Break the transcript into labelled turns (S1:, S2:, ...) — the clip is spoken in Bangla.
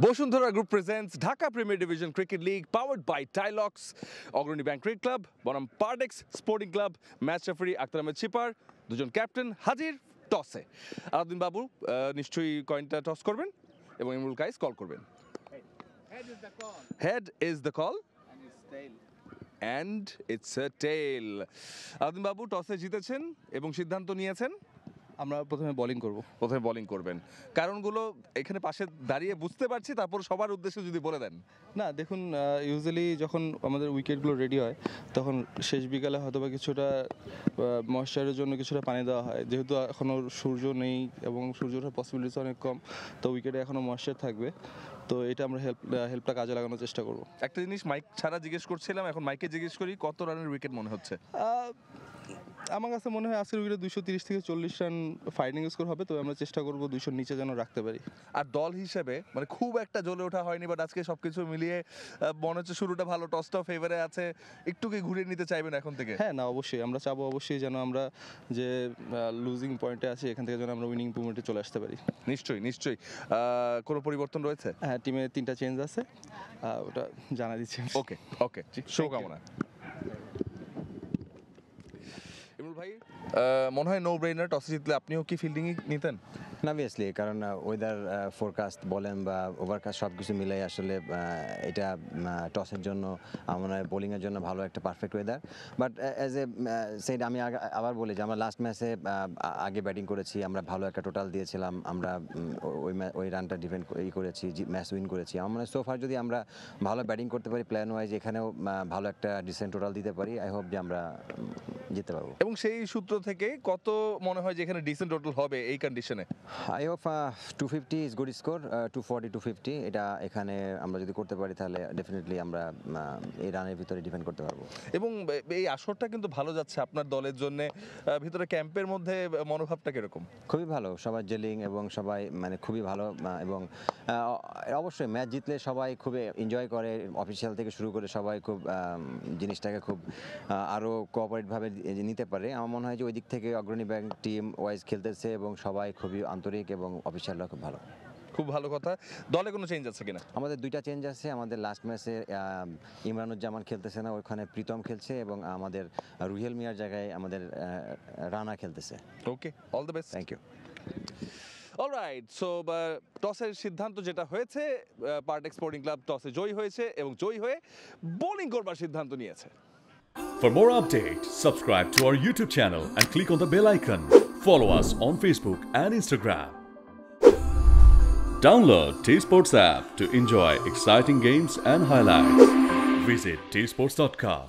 S1: Bashundhara group presents Dhaka premier division cricket league powered by Tilex, Agrani bank cricket club বনাম Partex sporting club. Match referee Akhtar Ahmed Shipar, দুজন ক্যাপ্টেন হাজির টসে। আলাউদ্দিন বাবু নিশ্চয়ই কয়েনটা টস করবেন এবং ইমরুল কাইস কল করবেন। Head is the call and it's a tail. Alauddin বাবু টসে জিতেছেন এবং সিদ্ধান্ত নিয়েছেন
S2: আমরা প্রথমে বোলিং
S1: করবেন। কারণগুলো এখানে পাশে দাঁড়িয়ে বুঝতে পারছি, তারপর সবার উদ্দেশ্যে যদি বলে দেন।
S2: না দেখুন, ইউজুয়ালি যখন আমাদের উইকেটগুলো রেডি হয় তখন শেষ বিকালে হয়তো বা কিছুটা ময়েশ্চারের জন্য কিছুটা পানি দেওয়া হয়। যেহেতু এখনও সূর্য নেই এবং সূর্য ওঠার পসিবিলিটি অনেক কম, তো উইকেটে এখনও ময়েশ্চার থাকবে, তো এটা আমরা হেল্পটা কাজে লাগানোর চেষ্টা করব।
S1: একটা জিনিস মাইক ছাড়া জিজ্ঞেস করছিলাম, এখন মাইকে জিজ্ঞেস করি, কত রানের উইকেট মনে হচ্ছে?
S2: আমার কাছে মনে হয় আজকের উইকেটে 230 থেকে 40 রান ফাইটিং স্কোর হবে, তো আমরা চেষ্টা করব 200 নিচে যেন রাখতে পারি।
S1: আর দল হিসেবে মানে খুব একটা জ্বলে ওঠা হয়নি, বাট আজকে সবকিছু মিলিয়ে মনে হচ্ছে শুরুটা ভালো, টসটাও ফেভারে আছে, একটু কি ঘুরিয়ে নিতে চাইবেন এখন থেকে?
S2: হ্যাঁ, না অবশ্যই আমরা চাবো অবশ্যই যেন আমরা যে লুজিং পয়েন্টে আছি এখান থেকে যেন আমরা উইনিং পয়েন্টে চলে আসতে পারি।
S1: নিশ্চয়ই। কোনো পরিবর্তন রয়েছে?
S2: হ্যাঁ, টিমে 3টা চেঞ্জ আছে, ওটা জানা দিচ্ছি।
S1: ওকে শুভকামনা। ইমরুল ভাই, মনে হয় নো ব্রেইনার, টসে জিতলে আপনিও কি ফিল্ডিংই নিতেন?
S3: অবভিয়াসলি, কারণ ওয়েদার ফোরকাস্ট বলেন বা ওভারকাস্ট সব কিছু মিলাই আসলে এটা টসের জন্য আমার মনে হয় বোলিংয়ের জন্য ভালো একটা perfect weather. But as a said আমি আবার বলি যে আমরা লাস্ট ম্যাচে আগে ব্যাটিং করেছি, আমরা ভালো একটা টোটাল দিয়েছিলাম, আমরা ওই রানটা ডিফেন্ড করেছি, ম্যাচ উইন করেছি। আমার মনে হয় সোফার যদি আমরা ভালো ব্যাটিং করতে পারি, প্ল্যান ওয়াইজ এখানেও ভালো একটা ডিসেন্ট টোটাল দিতে পারি, আই হোপ যে আমরা জিততে পারবো।
S1: এবং সেই সূত্র থেকে কত মনে হয় যে এখানে ডিসেন্ট টোটাল হবে এই কন্ডিশনে?
S3: I hope 250 is good score, 240 250 এটা এখানে আমরা যদি করতে পারি তাহলে ডেফিনেটলি আমরা এই রানের ভিতরে ডিফেন্ড করতে পারবো।
S1: এবং এই আসরটা কিন্তু ভালো যাচ্ছে আপনার দলের জন্য। ভিতরে ক্যাম্পের মধ্যে মনোভাবটা কিরকম?
S3: খুবই ভালো, সবাই জেলিং এবং সবাই মানে খুবই ভালো, এবং অবশ্যই ম্যাচ জিতলে সবাই খুবই এনজয় করে, অফিসিয়াল থেকে শুরু করে সবাই খুব জিনিসটাকে খুব আরও কোঅপারেটভাবে নিতে পারে। আমার মনে হয় যে ওই দিক থেকে অগ্রণী ব্যাংক টিম ওয়াইজ খেলতেছে এবং সবাই খুবই আন্তরিক এবং অফিসিয়ালরা খুব
S1: ভালো কথা। দলে কোনো চেঞ্জ আছে কিনা?
S3: আমাদের 2টা চেঞ্জ আছে। আমাদের লাস্ট ম্যাচে ইমরানুজ্জামান খেলতেছে না, ওইখানে প্রীতম খেলছে, এবং আমাদের রুহেল মিয়ার জায়গায় আমাদের রানা খেলতেছে।
S1: Okay, all the best.
S3: Thank you.
S1: Alright, so টসের সিদ্ধান্ত যেটা হয়েছে, পারডেক্স স্পোর্টিং ক্লাব টসে জয়ী হয়েছে এবং জয়ী হয়ে বোলিং করবার সিদ্ধান্ত নিয়েছে।
S4: For more updates, subscribe to our YouTube channel and click on the bell icon. Follow us on Facebook and Instagram. Download T-Sports app to enjoy exciting games and highlights. Visit tsports.com.